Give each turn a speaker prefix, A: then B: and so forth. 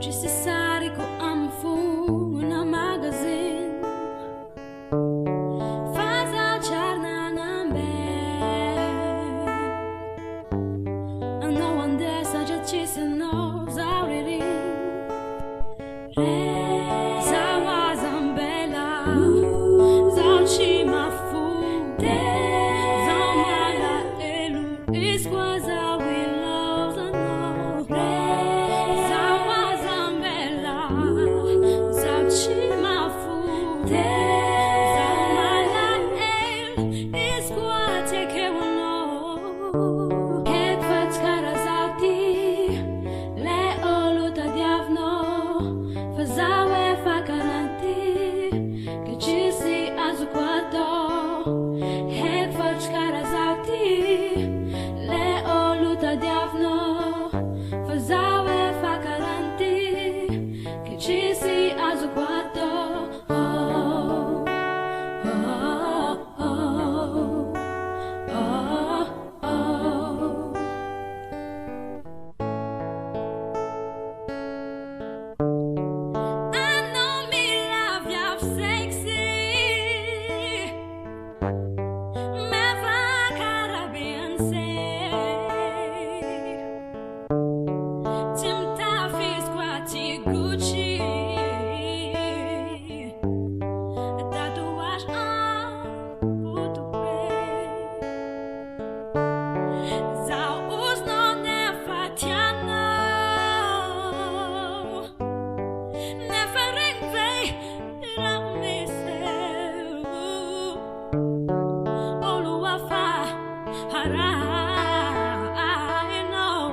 A: necessário que eu amo fumo na magazine. Faz a charna na I know one day such a cheese and knows already. Zawa Zambela, Zauchima Fu, Zamala Elu, Isquaza we love the no. Zawa Zambela, Zauchima Fu, Zamala Elu, Isquaza take care of no. Head fats karazati, le oluta diavno, fazawe fakaranti, che ci si azuquato. Head fats karazati, le oluta diavno, fazawe fakaranti, che ci si azuquato. Oh, oh, oh, oh, oh, oh. I know me love you sexy. Me va Caribbean say. Tim Taffy squatty Gucci. Tatuage pour tout payer. Zaus no ne fatiano. Never ring vei rame se. Oluwafa hara I know.